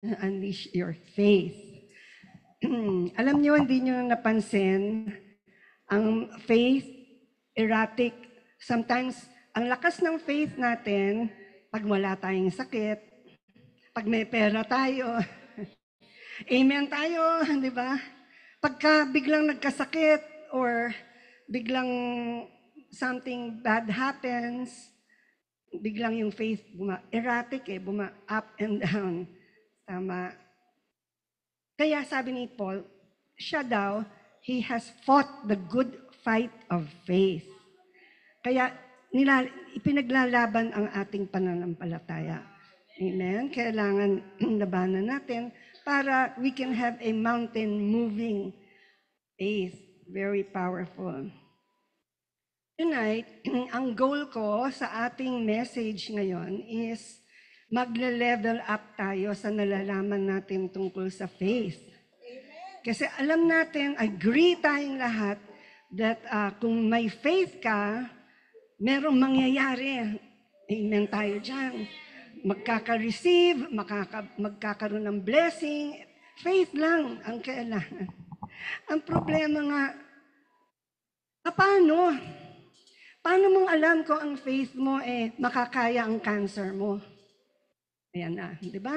Unleash your faith. Alam niyo, hindi niyo napansin, ang faith, erratic. Sometimes, ang lakas ng faith natin, pag wala tayong sakit, pag may pera tayo, amen tayo, di ba? Pagka biglang nagkasakit or biglang something bad happens, biglang yung faith erratic up and down. Tama. Kaya sabi ni Paul, siya daw, he has fought the good fight of faith. Kaya ipinaglalaban ang ating pananampalataya. Amen? Kailangan labanan natin para we can have a mountain-moving faith. Very powerful. Tonight, ang goal ko sa ating message ngayon is magle-level up tayo sa nalalaman natin tungkol sa faith. Kasi alam natin, agree tayong lahat that kung may faith ka, merong mangyayari. Amen tayo dyan. Magkaka-receive, magkakaroon ng blessing. Faith lang ang kailangan. Ang problema nga, paano? Paano mong alam kung ang faith mo makakaya ang cancer mo? Ayan na, di ba?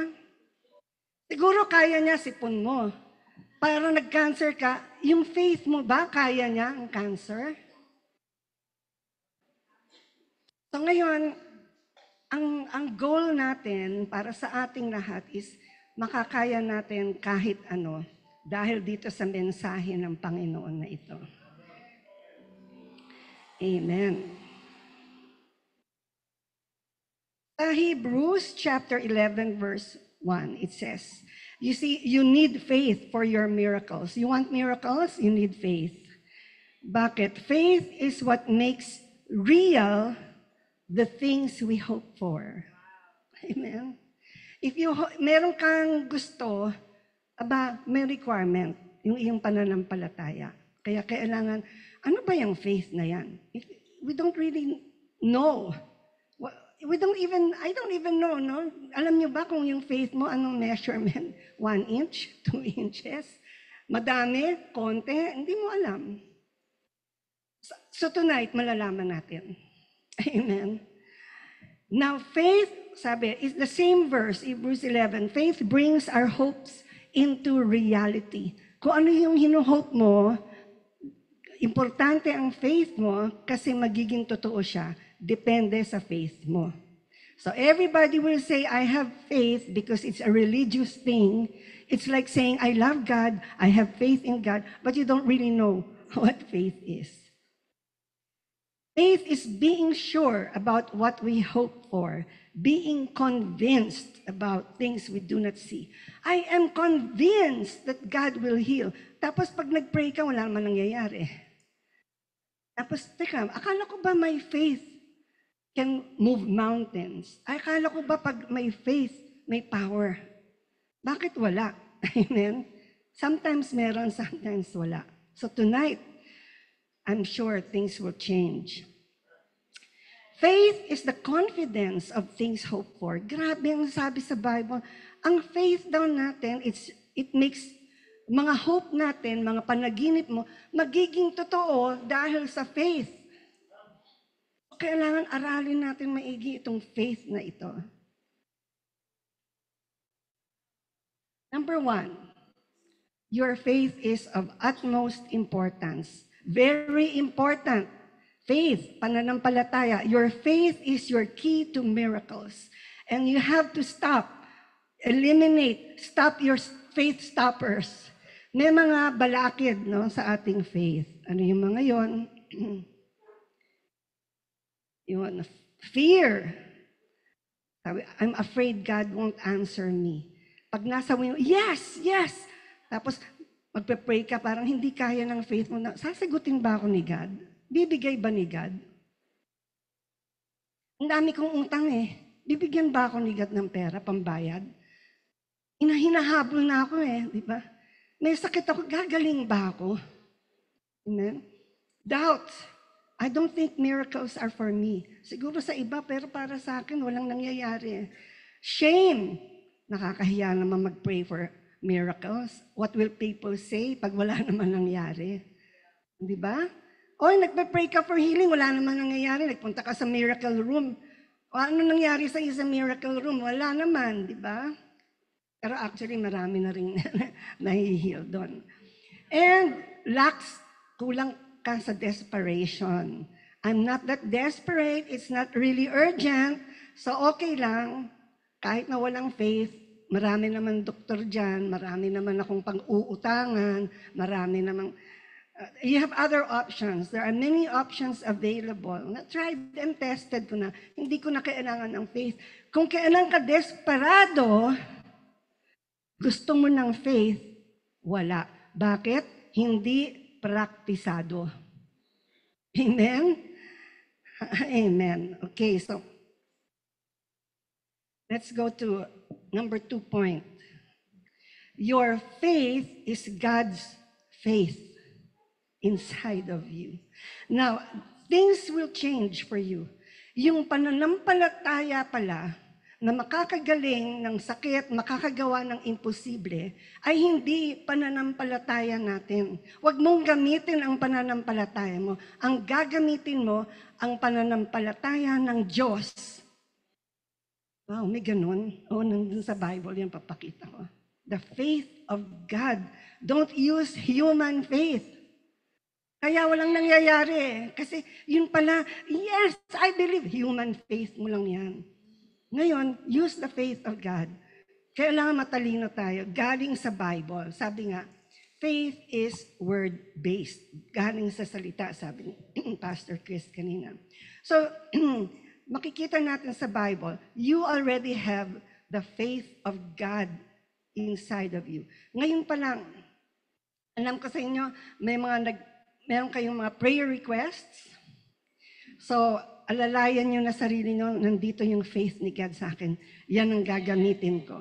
Siguro kaya niya sipon mo. Para nag-cancer ka, yung faith mo ba kaya niya ang cancer? So ngayon, ang goal natin para sa ating lahat is makakaya natin kahit ano dahil dito sa mensahe ng Panginoon na ito. Amen. Sa Hebrews chapter 11 verse 1, it says, you see, you need faith for your miracles. You want miracles? You need faith. Bakit? Faith is what makes real the things we hope for. Amen? If meron kang gusto, may requirement, yung iyong pananampalataya. Kaya kailangan, ano ba yung faith na yan? We don't really know. I don't even know, no? Alam niyo ba kung yung faith mo, anong measurement? 1 inch? 2 inches? Madami? Konti? Hindi mo alam. So tonight, malalaman natin. Amen. Now, faith, sabi, is the same verse, Hebrews 11. Faith brings our hopes into reality. Kung ano yung hinuhope mo, importante ang faith mo kasi magiging totoo siya. Depende sa faith mo. So everybody will say, I have faith because it's a religious thing. It's like saying, I love God, I have faith in God, but you don't really know what faith is. Faith is being sure about what we hope for, being convinced about things we do not see. I am convinced that God will heal. Tapos pag nag-pray ka, wala naman nangyayari. Tapos, teka, akala ko ba may faith can move mountains? Akala ko ba pag may faith, may power? Bakit wala? Amen? Sometimes meron, sometimes wala. So tonight, I'm sure things will change. Faith is the confidence of things hoped for. Grabe ang sabi sa Bible. Ang faith daw natin, it makes mga hope natin, mga panaginip mo, magiging totoo dahil sa faith. Kailangan aralin natin maigi itong faith na ito. Number 1, your faith is of utmost importance. Very important. Faith, pananampalataya. Your faith is your key to miracles. And you have to stop your faith stoppers. May mga balakid sa ating faith. Ano yung mga yon? Yung fear. Sabi, I'm afraid God won't answer me. Pag nasa mo, yes, yes. Tapos magpe-pray ka, parang hindi kaya ng faith mo na, sasagutin ba ako ni God? Bibigay ba ni God? Ang dami kong utang Bibigyan ba ako ni God ng pera, pambayad? Hinahabol na ako di ba? May sakit ako, gagaling ba ako? Amen? Doubt. I don't think miracles are for me. Siguro sa iba, pero para sa akin, walang nangyayari. Shame. Nakakahiya naman mag-pray for miracles. What will people say pag wala naman nangyari? Di ba? O, nagpa-pray ka for healing, wala naman nangyayari. Nagpunta ka sa miracle room. O, ano nangyari sa sa miracle room? Wala naman, di ba? Pero actually, marami na rin nahi-heal doon. And kulang ka sa desperation. I'm not that desperate. It's not really urgent. So okay lang. Kahit na walang faith, marami naman doktor dyan, marami naman akong pang-uutangan, marami namang... you have other options. There are many options available. Na-tried and tested ko na. Hindi ko na kailangan ng faith. Kung kailan ka desperado, gusto mo ng faith, wala. Bakit? Hindi praktisado. Amen? Amen. Okay, so let's go to number 2 point. Your faith is God's faith inside of you. Now, things will change for you. Yung pananampalataya pala na makakagaling ng sakit, makakagawa ng imposible, ay hindi pananampalataya natin. Huwag mong gamitin ang pananampalataya mo. Ang gagamitin mo, ang pananampalataya ng Diyos. Wow, may ganun. Nandun sa Bible, yan papakita ko. The faith of God. Don't use human faith. Kaya walang nangyayari. Kasi yun pala, yes, I believe. Human faith mo lang yan. Ngayon, use the faith of God. Kailangan matalino tayo. Galing sa Bible. Sabi nga, faith is word-based. Galing sa salita, sabi ni Pastor Chris kanina. So, makikita natin sa Bible, you already have the faith of God inside of you. Ngayon pa lang, alam ko sa inyo, meron kayong mga prayer requests. So, alalayan nyo na sarili nyo, nandito yung faith ni God sa akin. Yan ang gagamitin ko.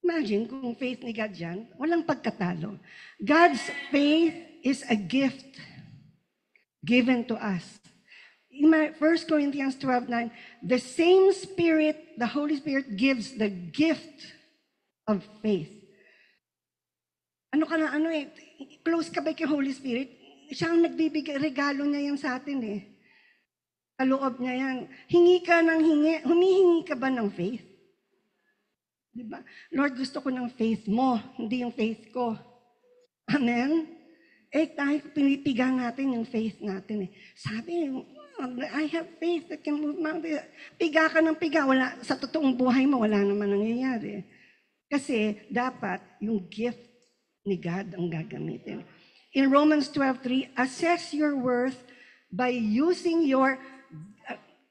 Imagine kung faith ni God yan, walang pagkatalo. God's faith is a gift given to us. In 1 Corinthians 12:9, the same Spirit, the Holy Spirit gives the gift of faith. Close ka ba kay Holy Spirit? Siya ang nagbibigay, regalo niya yan sa atin eh. Kaloob niya yan. Hingi ka ng hingi. Humihingi ka ba ng faith? Diba? Lord, gusto ko ng faith mo, hindi yung faith ko. Amen? Tayo pinipiga natin yung faith natin eh. Sabi, I have faith that can move mountains. Piga ka ng piga. Wala, sa totoong buhay mo, wala naman nangyayari. Kasi dapat yung gift ni God ang gagamitin. In Romans 12:3, assess your worth by using your,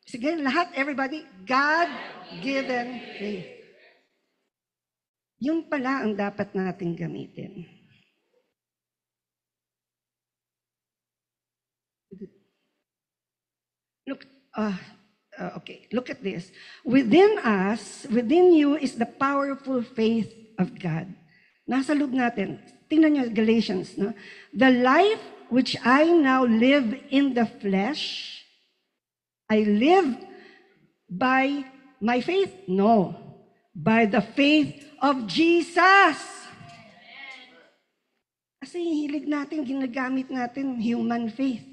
sige, lahat, everybody, God-given faith. Yun pala ang dapat natin gamitin. Look at this. Within us, within you is the powerful faith of God. Nasa loob natin. Tingnan niyo Galatians, no? The life which I now live in the flesh, I live by my faith? No. By the faith of Jesus. Kasi hilig natin, ginagamit natin human faith.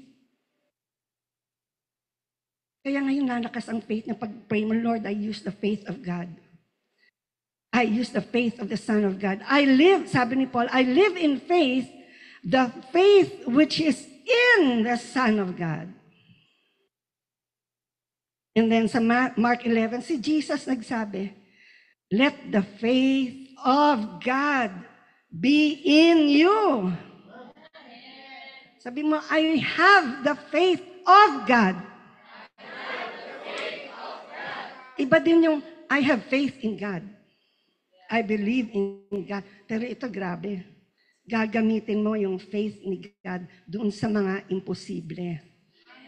Kaya ngayon lalakas ang faith na pag-pray mo, Lord, I use the faith of God. I use the faith of the Son of God. I live, sabi ni Paul, I live in faith, the faith which is in the Son of God. And then sa Mark 11, si Jesus nagsabi, let the faith of God be in you. Sabi mo, I have the faith of God. Iba din yung, I have faith in God. I believe in God. Pero ito grabe. Gagamitin mo yung faith ni God doon sa mga imposible.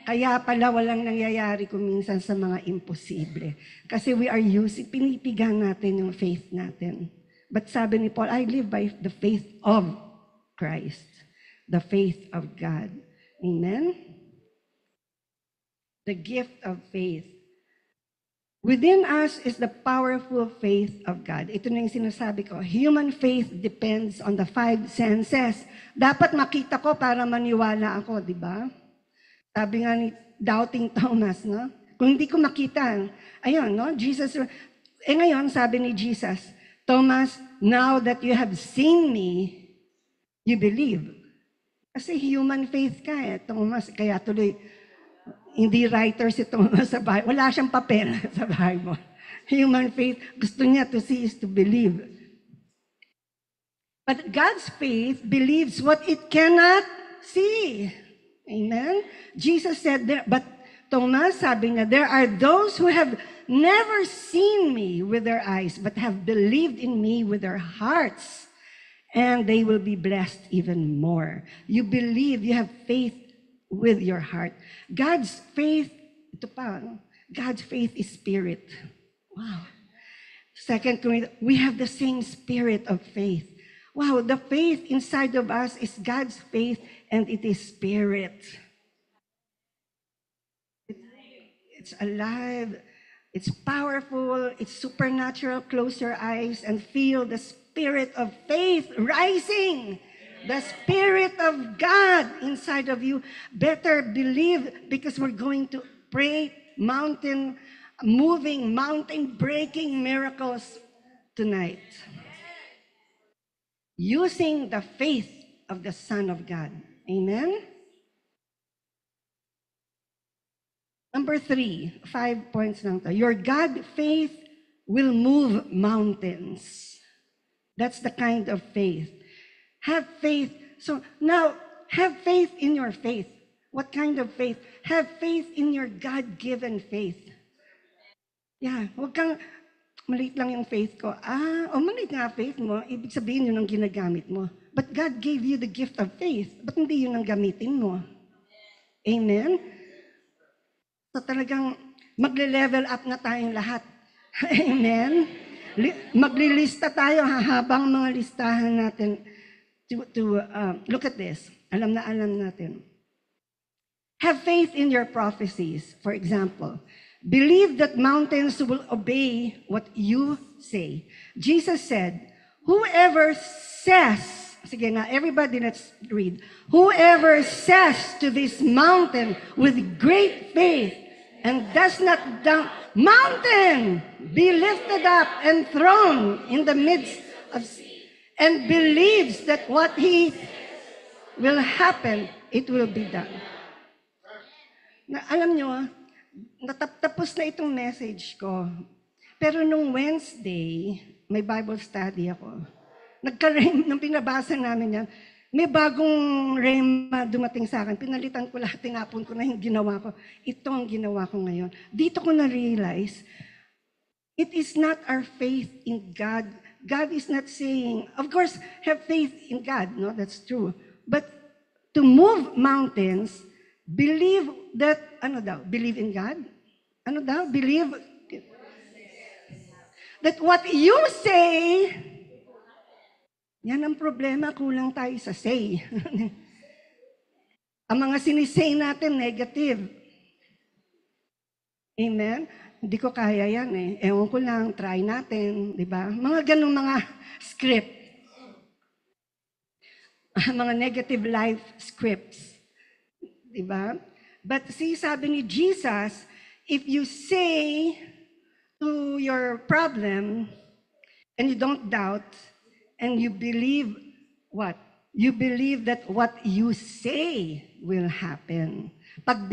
Kaya pala walang nangyayari kung minsan sa mga imposible. Kasi we are pinipigan natin yung faith natin. But sabi ni Paul, I live by the faith of Christ. The faith of God. Amen? The gift of faith. Within us is the powerful faith of God. Ito na yung sinasabi ko. Human faith depends on the five senses. Dapat makita ko para maniwala ako, di ba? Sabi nga ni Doubting Thomas, no? Kung hindi ko makita, ayun, no? Jesus, ngayon, sabi ni Jesus, Thomas, now that you have seen me, you believe. Kasi human faith ka Thomas. Kaya tuloy, hindi writer si Thomas sa bahay. Wala siyang papel sa bahay mo. Human faith, gusto niya to see is to believe. But God's faith believes what it cannot see. Amen? Jesus said, but Thomas, sabi niya, there are those who have never seen me with their eyes, but have believed in me with their hearts. And they will be blessed even more. You believe, you have faith with your heart. God's faith, ito pa, no? God's faith is spirit. Wow. Second Corinthians, we have the same spirit of faith. Wow, the faith inside of us is God's faith and it is spirit. It's alive, it's powerful, it's supernatural. Close your eyes and feel the spirit of faith rising. The Spirit of God inside of you. Better believe because we're going to pray mountain-moving, mountain-breaking miracles tonight. Using the faith of the Son of God. Amen? Number 3, 5 points lang to. Your God faith will move mountains. That's the kind of faith. Have faith. So now, have faith in your faith. What kind of faith? Have faith in your God-given faith. Yeah, huwag kang, maliit lang yung faith ko. Maliit nga faith mo, ibig sabihin yun ang ginagamit mo. But God gave you the gift of faith. Ba't hindi yun ang gamitin mo? Amen? So talagang magle-level up na tayong lahat. Amen? Maglilista tayo, habang mga listahan natin. To look at this. Alam natin. Have faith in your prophecies. For example, believe that mountains will obey what you say. Jesus said, whoever says, sige na, everybody let's read. Whoever says to this mountain with great faith and does not down, mountain, be lifted up and thrown in the midst of sea. And believes that what he will happen, it will be done. Na, alam nyo, natapos na itong message ko. Pero nung Wednesday, may Bible study ako. Nung pinabasa namin yan, may bagong rema dumating sa akin. Pinalitan ko lahat, tinapon ko na yung ginawa ko. Ito ang ginawa ko ngayon. Dito ko na-realize, it is not our faith in God. God is not saying, of course, have faith in God. No, that's true. But to move mountains, believe that, believe in God? Believe that what you say, yan ang problema, kulang tayo sa say. Ang mga sinisay natin, negative. Amen? Hindi ko kaya yan Ewan ko lang, try natin, di ba? Mga ganong mga script. Mga negative life scripts. Di ba? But see, sabi ni Jesus, if you say to your problem, and you don't doubt, and you believe what? You believe that what you say will happen. Pag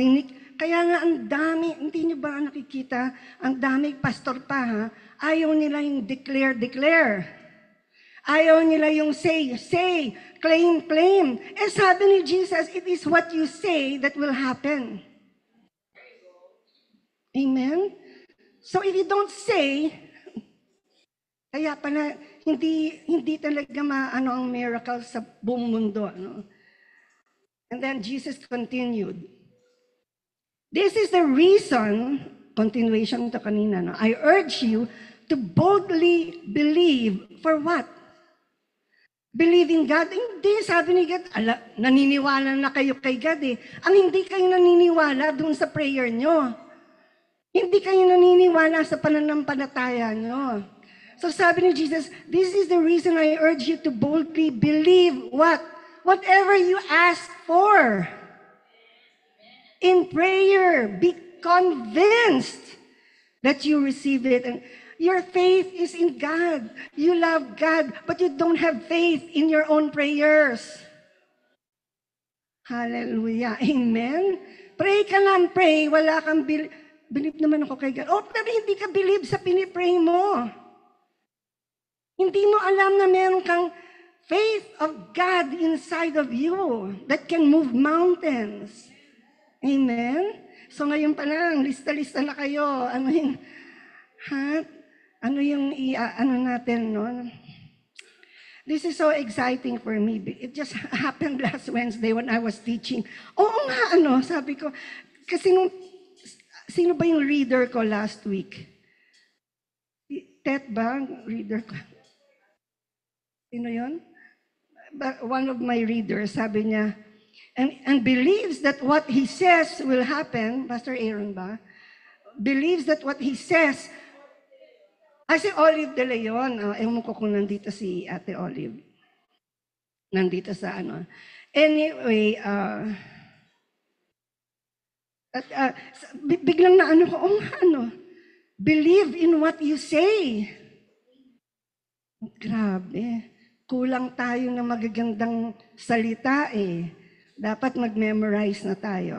kaya nga ang dami, hindi nyo ba nakikita, ang dami pastor pa ayaw nila yung declare. Ayaw nila yung say, claim. Sabi ni Jesus, it is what you say that will happen. Amen? So if you don't say, kaya pala, hindi talaga ang miracle sa buong mundo. No? And then Jesus continued. This is the reason, continuation to kanina, no? I urge you to boldly believe for what? Believe in God? Hindi, sabi ni God, naniniwala na kayo kay God Ang hindi kayo naniniwala dun sa prayer nyo. Hindi kayo naniniwala sa pananampalataya nyo. So sabi ni Jesus, this is the reason I urge you to boldly believe what? Whatever you ask for. In prayer, be convinced that you receive it. And your faith is in God. You love God, but you don't have faith in your own prayers. Hallelujah. Amen? Pray ka lang, pray. Wala kang believe naman ako kay God. Oh, pero hindi ka believe sa pinipray mo. Hindi mo alam na meron kang faith of God inside of you that can move mountains. Amen? So ngayon pa lang, lista-lista na kayo. Ano yung, ano natin, no? This is so exciting for me. It just happened last Wednesday when I was teaching. Oo nga, sabi ko, kasi sino ba yung reader ko last week? Tet ba, reader ko? Sino yun? One of my readers, sabi niya, and believes that what he says will happen, Pastor Aaron ba? Believes that what he says, si Olive de Leon, ewan ko kung nandito si Ate Olive. Nandito sa ano. Anyway, biglang na ko, believe in what you say. Grabe. Kulang tayo ng magagandang salita eh. Dapat mag-memorize na tayo.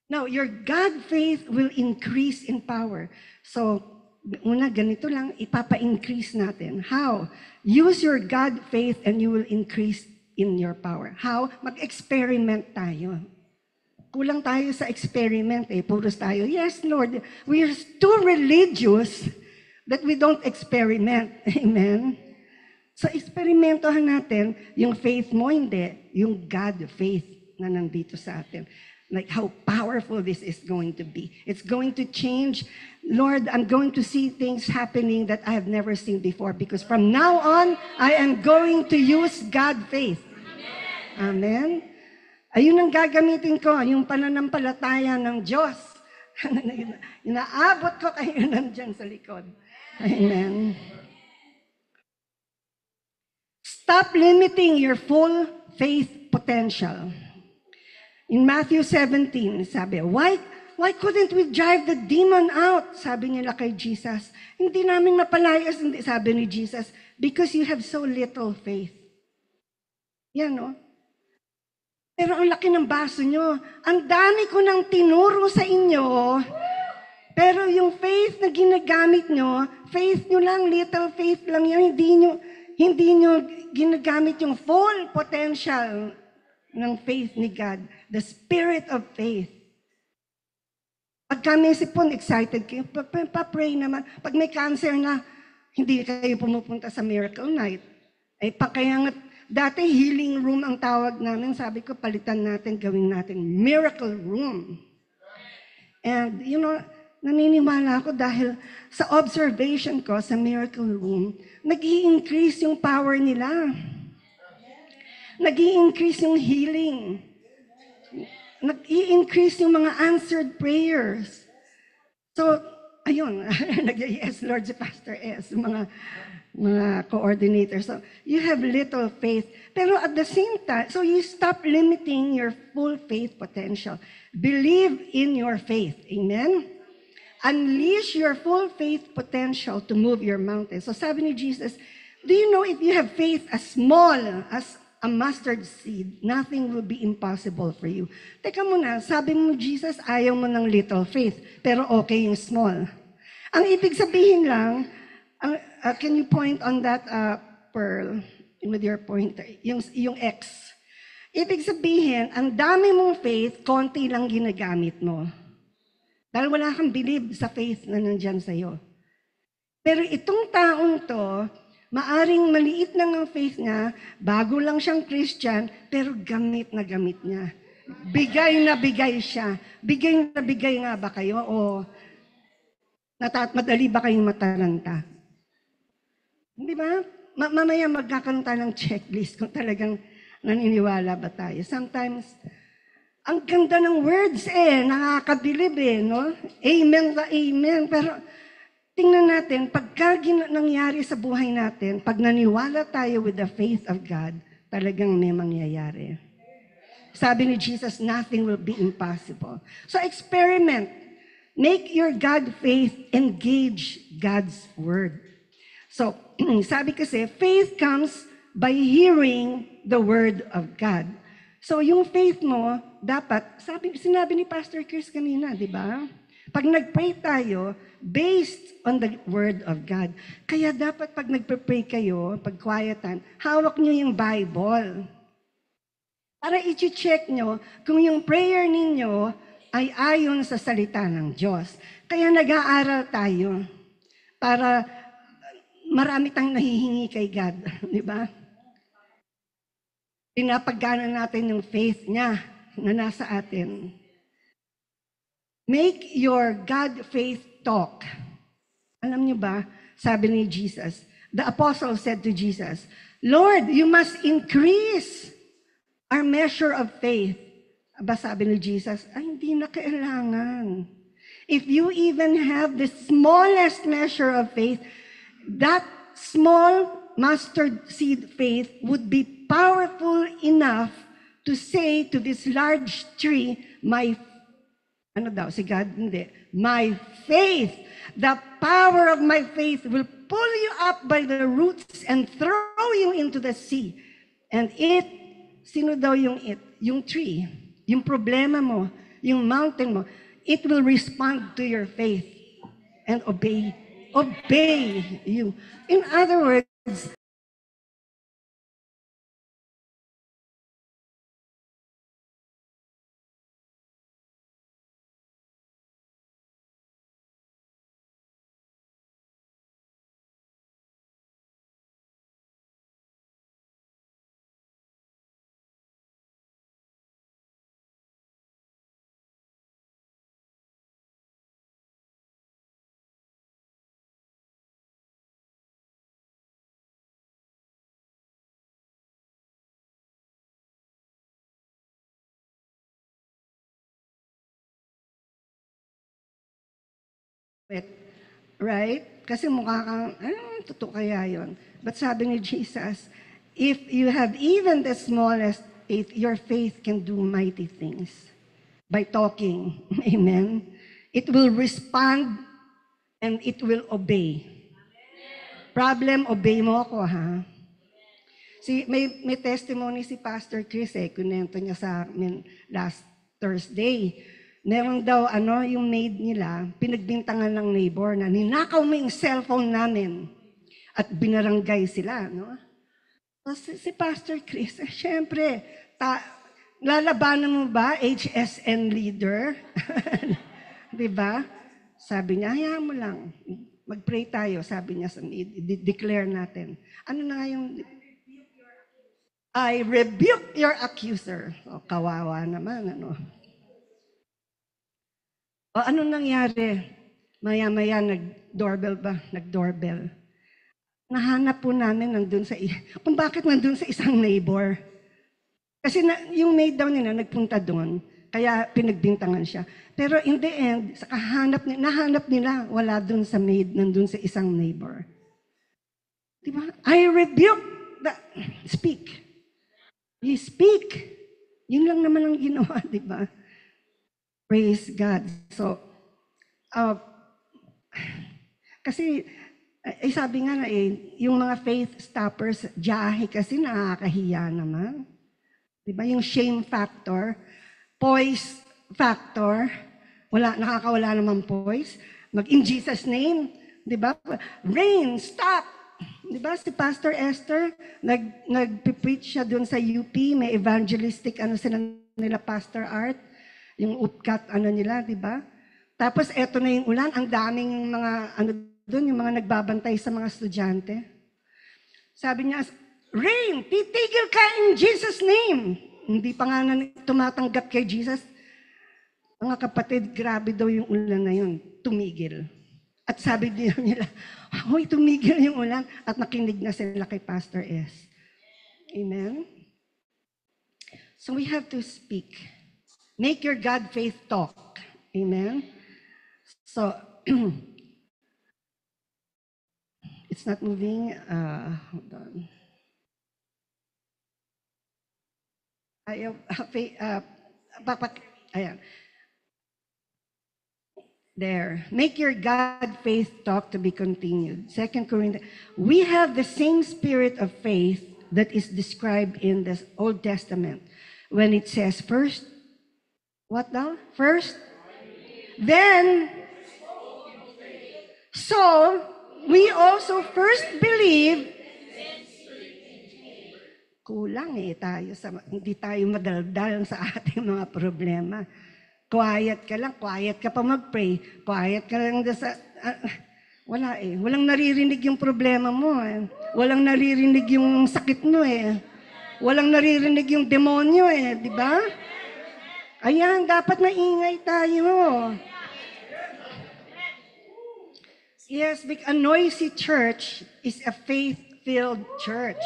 Now, your God faith will increase in power. So, una, ganito lang, ipapa-increase natin. How? Use your God faith and you will increase in your power. How? Mag-experiment tayo. Kulang tayo sa experiment eh. Puros tayo, yes, Lord, we are too religious that we don't experiment. Amen? So, experimentohan natin yung faith mo, hindi. Yung God faith na nandito sa atin. Like how powerful this is going to be. It's going to change. Lord, I'm going to see things happening that I have never seen before because from now on, I am going to use God faith. Amen? Amen? Ayun ang gagamitin ko, yung pananampalataya ng Diyos. Inaabot ko kayo nandyan sa likod. Amen? Stop limiting your full faith potential. In Matthew 17, sabi, why couldn't we drive the demon out? Sabi nila kay Jesus. Hindi namin mapalayas, sabi ni Jesus, because you have so little faith. Yan, no? Pero ang laki ng baso nyo. Ang dami ko nang tinuro sa inyo, pero yung faith na ginagamit nyo, faith nyo lang, little faith lang yan, hindi nyo ginagamit yung full potential ng faith ni God, the spirit of faith. Pag kami sipon, excited kayo, pa-pray naman. Pag may cancer na, hindi kayo pumupunta sa miracle night. Ay, kaya nga, dati healing room ang tawag namin, sabi ko, palitan natin, gawin natin miracle room. And, naniniwala ako dahil sa observation ko sa miracle room, nag-i-increase yung power nila. Nag-i-increase yung healing. Nag-i-increase yung mga answered prayers. So, ayun, nag-yes, Lord, si Pastor S, mga coordinators. So, you have little faith. Pero at the same time, so you stop limiting your full faith potential. Believe in your faith. Amen? Unleash your full faith potential to move your mountains. So sabi ni Jesus, do you know if you have faith as small as a mustard seed, nothing will be impossible for you. Teka muna, sabi mo, Jesus, ayaw mo ng little faith, pero okay yung small. Ang ibig sabihin lang, can you point on that pearl with your pointer, yung X? Ibig sabihin, ang dami mong faith, konti lang ginagamit mo. Dahil wala kang believe sa faith na nandyan sa'yo. Pero itong taong to, maaring maliit lang ang faith niya, bago lang siyang Christian, pero gamit na gamit niya. Bigay na bigay siya. Bigay na bigay nga ba kayo? O madali ba kayong matalanta? Hindi ba? Mamaya magkakanta ng checklist kung talagang naniniwala ba tayo. Sometimes, Ang ganda ng words nakakabilib no? Amen na amen. Pero tingnan natin, pagka nangyari sa buhay natin, pag naniwala tayo with the faith of God, talagang may mangyayari. Sabi ni Jesus, nothing will be impossible. So experiment. Make your God faith engage God's word. So, sabi kasi, faith comes by hearing the word of God. So, yung faith mo, dapat, sinabi ni Pastor Chris kanina, di ba? Pag nag-pray tayo, based on the word of God. Kaya dapat pag nagpe-pray kayo, pag quietan, hawak nyo yung Bible. Para i-check nyo kung yung prayer ninyo ay ayon sa salita ng Diyos. Kaya nag-aaral tayo para marami tayong nahihingi kay God. Di ba? Pinapagana natin yung faith niya na nasa atin. Make your God faith talk. Alam niyo ba, sabi ni Jesus, the apostle said to Jesus, Lord, you must increase our measure of faith. Aba, sabi ni Jesus, ay hindi na kailangan. If you even have the smallest measure of faith, that small mustard seed faith would be powerful enough to say to this large tree, my faith, the power of my faith will pull you up by the roots and throw you into the sea. And sino daw yung it? Yung tree, yung problema mo, yung mountain mo, it will respond to your faith and obey you. In other words, right? Kasi mukha kang, totoo kaya yun. But sabi ni Jesus, if you have even the smallest faith, your faith can do mighty things by talking. Amen? It will respond and it will obey. Problem, obey mo ako, ha? May testimony si Pastor Chris, kunento niya sa amin last Thursday. Meron daw, yung maid nila, pinagbintangan ng neighbor na ninakaw mo yung cellphone namin. At binaranggay sila, no? Si Pastor Chris, syempre, lalabanan mo ba, HSN leader? Diba? Sabi niya, hayaan mo lang. Mag-pray tayo, sabi niya, declare natin. Ano na nga yung... I rebuke your accuser. O, kawawa naman, O, ano nangyari? Maya-maya, nag-doorbell. Nahanap po namin kung bakit nandun sa isang neighbor. Kasi yung maid daw nila nagpunta doon, kaya pinagbintangan siya. Pero in the end, nahanap nila, wala doon sa maid, nandun sa isang neighbor. Diba? I rebuke speak. You speak. Yun lang naman ang ginawa, diba? Praise God. So, kasi, sabi nga yung mga faith stoppers, jahe kasi nakakahiya naman. Diba? Yung shame factor, poise factor, nakakawala naman poise. In Jesus' name, diba? Rain, stop! Diba? Si Pastor Esther, nag-preach siya doon sa UP, may evangelistic, sila nila, Pastor Art, yung upcat, nila, di ba? Tapos, eto na yung ulan, ang daming mga, doon, yung mga nagbabantay sa mga estudyante. Sabi niya, rain, titigil ka in Jesus' name. Hindi pa nga tumatanggap kay Jesus. Mga kapatid, grabe daw yung ulan na yun, tumigil. At sabi nila, hoy, tumigil yung ulan. At nakinig na sila kay Pastor S. Amen? So we have to speak. Make your God faith talk. Amen? So, it's not moving. Hold on. Ayaw, ayan. There. Make your God faith talk to be continued. 2 Corinthians. We have the same spirit of faith that is described in the Old Testament when it says first, what now? First, then, so we also first believe. Kulang tayo hindi tayo madaldal sa ating mga problema. Quiet ka pa mag-pray, quiet ka lang sa, wala walang naririnig yung problema mo walang naririnig yung sakit mo walang naririnig yung demonyo di ba? Ayan, dapat maingay tayo. Yes, a noisy church is a faith-filled church.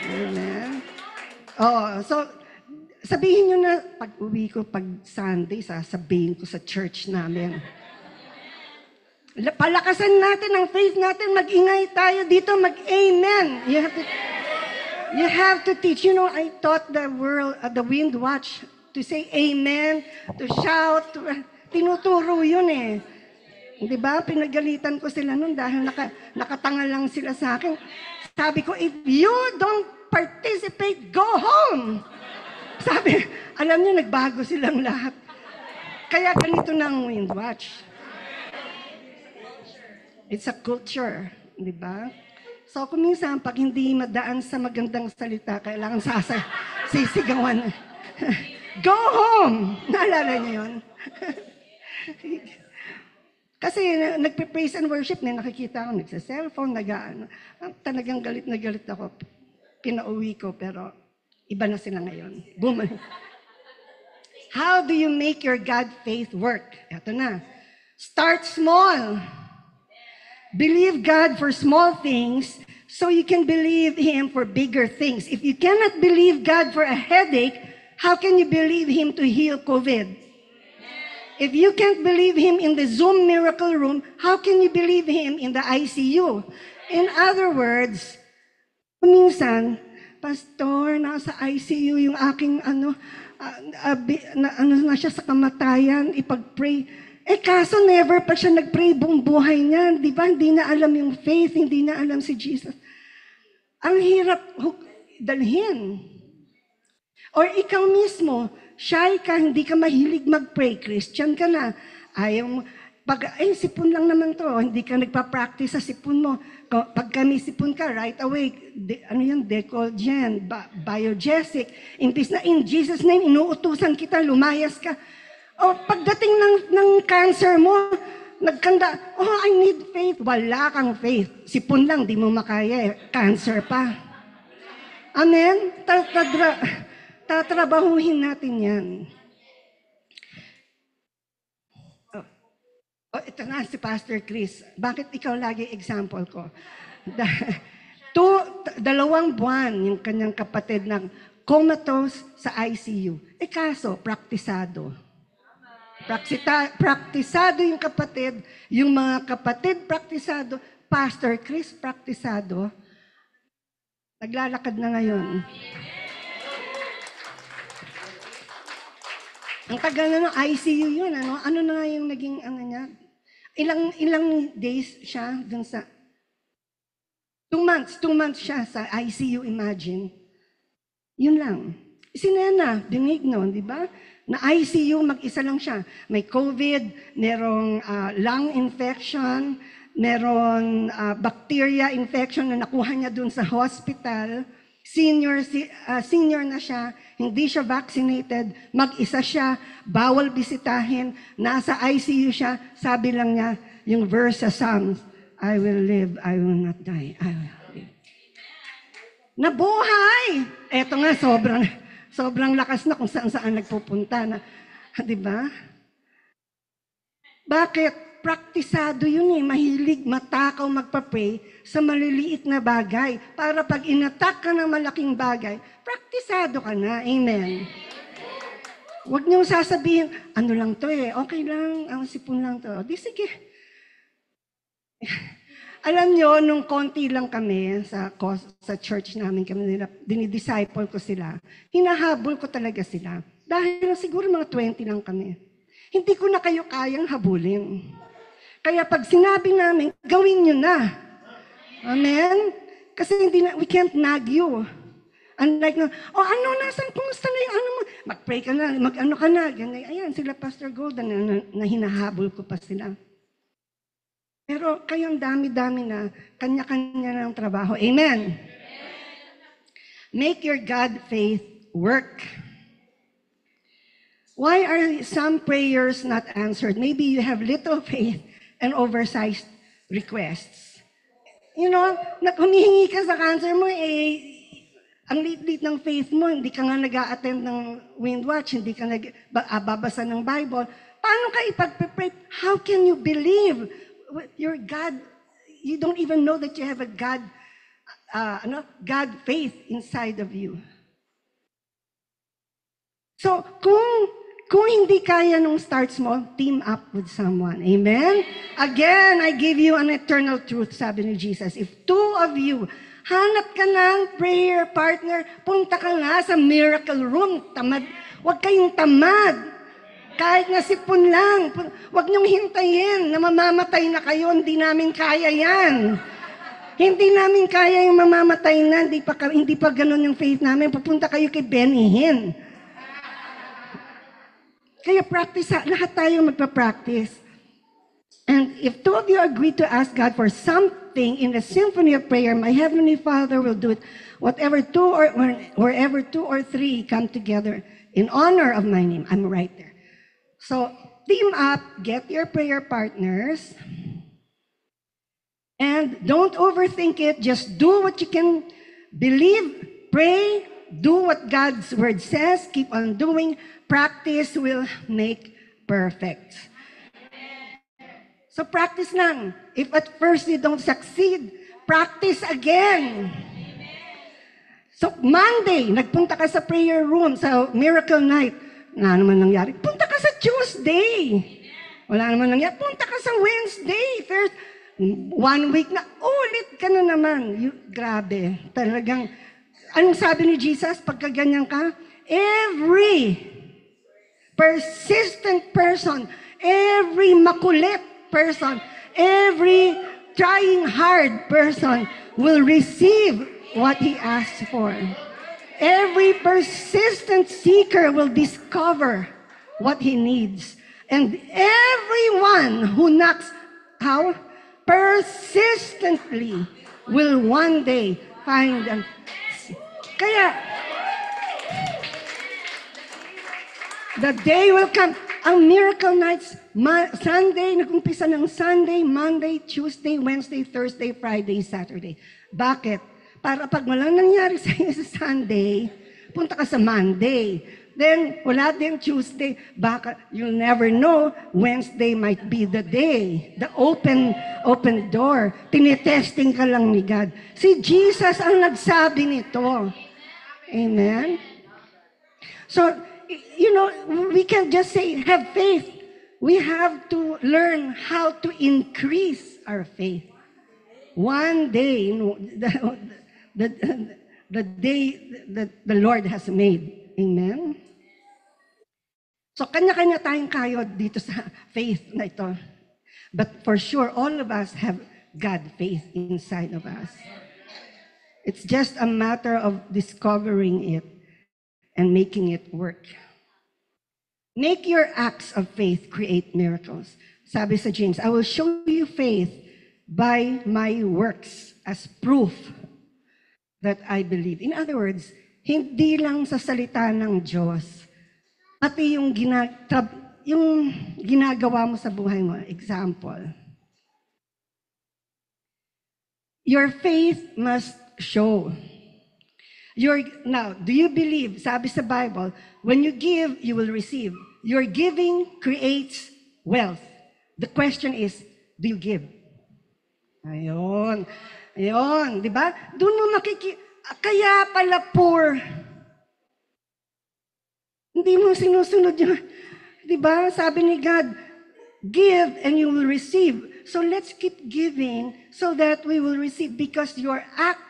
Amen. So, sabihin nyo na, pag uwi ko, pag Sunday, sasabihin ko sa church namin. Palakasan natin ang faith natin, mag-ingay tayo dito, mag-amen. You have to teach. You know, I taught the Wind Watch to say amen, to shout. Tinuturo yun Di ba? Pinagalitan ko sila nun dahil nakatanga lang sila sa akin. Sabi ko, if you don't participate, go home. Sabi, alam niyo, nagbago silang lahat. Kaya ganito na ang Wind Watch. It's a culture, di ba? So, kung minsan, pag hindi madaan sa magandang salita, kailangan sisigawan. Go home! Naalala niyo yun? Kasi nagpe-praise and worship, nakikita ko, nagsa-cellphone, talagang galit na galit ako. Pinauwi ko, pero iba na sila ngayon. Bumalik. How do you make your God faith work? Ito na. Start small. Believe God for small things so you can believe Him for bigger things. If you cannot believe God for a headache, how can you believe Him to heal COVID? If you can't believe Him in the Zoom miracle room, how can you believe Him in the ICU? In other words, minsan, Pastor, nasa ICU yung aking na siya sa kamatayan, ipag-pray. Kaso never pa siya nag-pray buong buhay niya. Di ba? Hindi na alam yung faith, hindi na alam si Jesus. Ang hirap dalhin. Or ikaw mismo, shy ka, hindi ka mahilig mag-pray, Christian ka na. Ayaw mo, sipon lang naman to, hindi ka nagpa-practice sa sipon mo. Pag kami sipon ka, right away, Decolgen, Biogesic. Imbis na in Jesus' name, inuutusan kita, lumayas ka. O pagdating ng cancer mo, nagkanda, I need faith. Wala kang faith. Sipon lang, di mo makaya. Cancer pa. Amen? Tatrabahuhin natin yan. Ito nga si Pastor Chris. Bakit ikaw lagi example ko? 2 buwan yung kanyang kapatid ng comatose sa ICU. Kaso, praktisado. Praktisado yung kapatid. Yung mga kapatid, praktisado. Pastor Chris, praktisado. Naglalakad na ngayon. Ang tagal na ng ICU yun. Ano na nga yung naging niya? Ilang days siya dun sa 2 months siya sa ICU, imagine. Yun lang. Si Nena, Benigno, di ba? Na ICU, mag-isa lang siya. May COVID, merong lung infection, merong bacteria infection na nakuha niya dun sa hospital. Senior na siya, hindi siya vaccinated, mag-isa siya, bawal bisitahin, nasa ICU siya, sabi lang niya, yung verse sa Psalms, I will live, I will not die, I will live. Nabuhay! Eto nga, sobrang lakas na kung saan nagpupunta na, di ba? Bakit? Praktisado yun mahilig, matakaw, magpa-pray sa maliliit na bagay. Para pag inatak ka ng malaking bagay, praktisado ka na. Amen. Huwag niyong sasabihin, ano lang to eh, okay lang, ang sipon lang to. Di sige. Alam niyo, nung konti lang kami sa church namin, dinidisciple ko sila, hinahabol ko talaga sila. Dahil siguro mga 20 lang kami. Hindi ko na kayo kayang habulin. Kaya pag sinabi namin, gawin niyo na. Amen? Kasi we can't nag you. Unlike na, kumusta na yung ano mo? Mag-pray ka na, mag-ano ka na. Ganyan. Ayan, sila Pastor Golden na hinahabol ko pa sila. Pero kayong dami-dami na, kanya-kanya ng trabaho. Amen? Make your God faith work. Why are some prayers not answered? Maybe you have little faith and oversized requests. You know, humihingi ka sa cancer mo, ang lit-lit ng faith mo, hindi ka nga nag-a-attend ng Windwatch, hindi ka babasa ng Bible. Paano ka ipag-pray? How can you believe? Your God, you don't even know that you have a God faith inside of you. So, kung hindi kaya nung start small, team up with someone. Amen? Again, I give you an eternal truth, sabi ni Jesus. If two of you, hanap ka ng prayer partner, punta ka na sa miracle room. Huwag kayong tamad. Kahit nga sipon lang, huwag niyong hintayin na mamamatay na kayo, hindi namin kaya yan. Hindi namin kaya yung mamamatay na, hindi pa ganun yung faith namin. Pupunta kayo kay Benny Hinn. Kaya practice, lahat tayo magpa-practice. And if two of you agree to ask God for something in the symphony of prayer, my Heavenly Father will do it. Wherever two or three come together in honor of my name, I'm right there. So, team up, get your prayer partners, and don't overthink it. Just do what you can. Believe, pray, do what God's word says. Keep on doing. Practice will make perfect. So, practice lang. If at first you don't succeed, practice again. So, Monday, nagpunta ka sa prayer room, sa miracle night. Wala naman nangyari. Punta ka sa Tuesday. Wala naman nangyari. Punta ka sa Wednesday. First, 1 week na, ulit ka na naman. Grabe. Talagang, anong sabi ni Jesus? Pagka ganyan ka, every persistent person, every makulit person, every trying hard person will receive what he asks for. Every persistent seeker will discover what he needs. And everyone who knocks, how? Persistently will one day find them. Kaya, the day will come. Ang miracle nights, Sunday, nag-umpisa ng Sunday, Monday, Tuesday, Wednesday, Thursday, Friday, Saturday. Bakit? Para pag walang nangyari sa iyo sa Sunday, punta ka sa Monday. Then, wala din Tuesday. Baka, you'll never know, Wednesday might be the day. The open door. Tinitesting ka lang ni God. Si Jesus ang nagsabi nito. Amen? So, you know, we can't just say, have faith. We have to learn how to increase our faith. One day, the day that the Lord has made. Amen? So, kanya-kanya tayong kayo dito sa faith na ito. But for sure, all of us have God faith inside of us. It's just a matter of discovering it and making it work. Make your acts of faith create miracles. Sabi sa James, I will show you faith by my works as proof that I believe. In other words, hindi lang sa salita ng Diyos, pati yung ginagawa mo sa buhay mo. Example, your faith must show. Now, do you believe, sabi sa Bible, when you give, you will receive. Your giving creates wealth. The question is, do you give? Ayun. Ayun, di ba? Doon mo kaya pala poor. Hindi mo sinusunod yung, di ba? Sabi ni God, give and you will receive. So let's keep giving so that we will receive because your act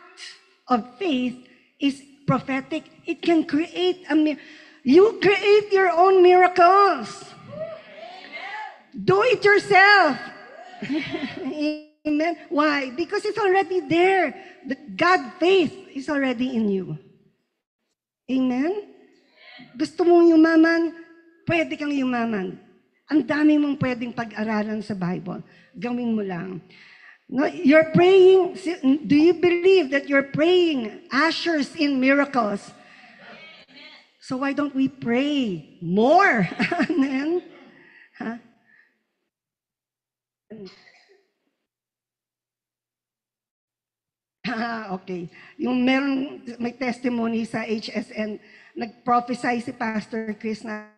of faith is prophetic. It can create you create your own miracles. Do it yourself. Amen. Why? Because it's already there. The God faith is already in you. Amen? Gusto mong yumaman? Pwede kang yumaman. Ang dami mong pwedeng pag-aralan sa Bible. Gawin mo lang. No, you're praying. Do you believe that you're praying ushers in miracles? So why don't we pray more? Amen? Huh? Okay. Yung may testimony sa HSN, nag-prophesy si Pastor Chris na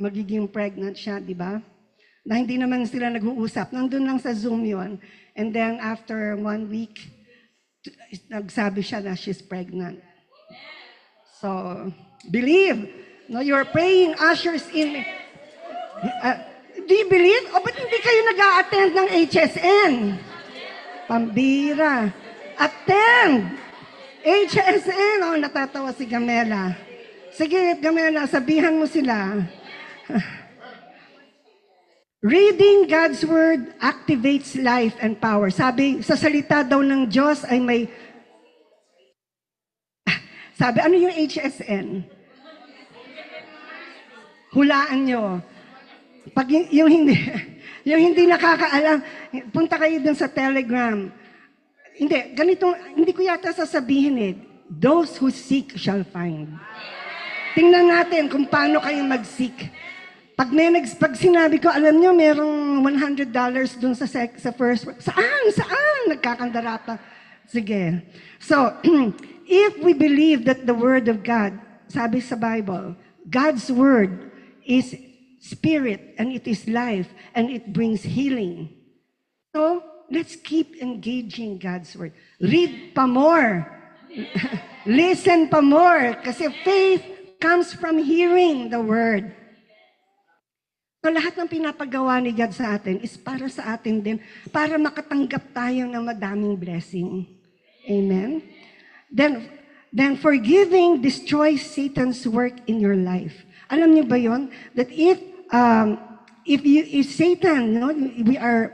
magiging pregnant siya, di ba? Na hindi naman sila nag-uusap. Nandun lang sa Zoom yon. And then after 1 week, nagsabi siya na she's pregnant. So, believe. No, you're praying ushers in. Do you believe? O, ba't hindi kayo nag-a-attend ng HSN? Pambira. Attend! HSN! Oh, natatawa si Gamela. Sige, Gamela, sabihan mo sila. Reading God's Word activates life and power. Sabi, sa salita daw ng Diyos ay may... Sabi, ano yung HSN? Hulaan nyo. Pag yung hindi, yung hindi nakakaalam, punta kayo dun sa Telegram. Hindi, ganito, hindi ko yata sasabihin eh. Those who seek shall find. Tingnan natin kung paano kayo mag-seek. Pag sinabi ko, alam nyo, merong $100 dun sa first work. Saan? Nagkakandara pa. Sige. So, if we believe that the Word of God, sabi sa Bible, God's Word is spirit and it is life and it brings healing. So, let's keep engaging God's Word. Read pa more. Listen pa more. Kasi faith comes from hearing the Word. So lahat ng pinapagawa ni God sa atin is para sa atin din, para makatanggap tayo ng madaming blessing. Amen? Then forgiving destroys Satan's work in your life. Alam niyo ba yon? That if Satan, no, we are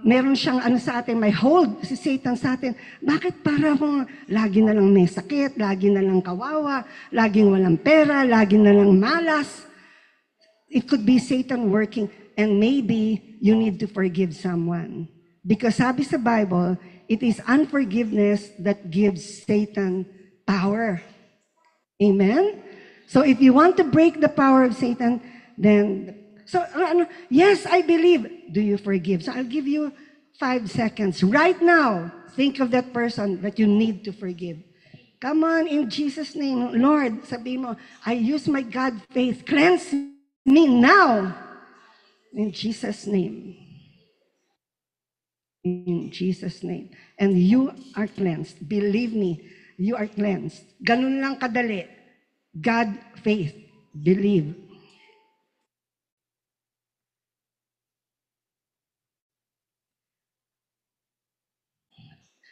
meron siyang sa atin, may hold si Satan sa atin. Bakit para kung lagi na lang may sakit, lagi na lang kawawa, laging walang pera, lagi na lang malas? It could be Satan working and maybe you need to forgive someone. Because sabi sa Bible, it is unforgiveness that gives Satan power. Amen? So if you want to break the power of Satan, then... So, yes, I believe. Do you forgive? So I'll give you 5 seconds. Right now, think of that person that you need to forgive. Come on, in Jesus' name. Lord, sabi mo, I use my God faith. Cleanse me now. In Jesus' name. In Jesus' name. And you are cleansed. Believe me, you are cleansed. Ganun lang kadali. God faith. Believe.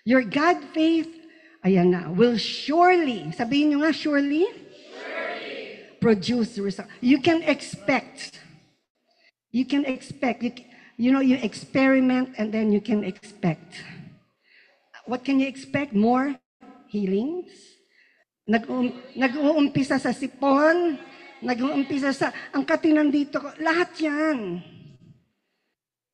Your God faith, ayan na, will surely, sabihin nyo nga, surely produce result. You can expect. You can expect. You experiment and then you can expect. What can you expect? More healings. Nag-uumpisa sa sipon, nag-uumpisa sa, ang katinan dito, lahat yan.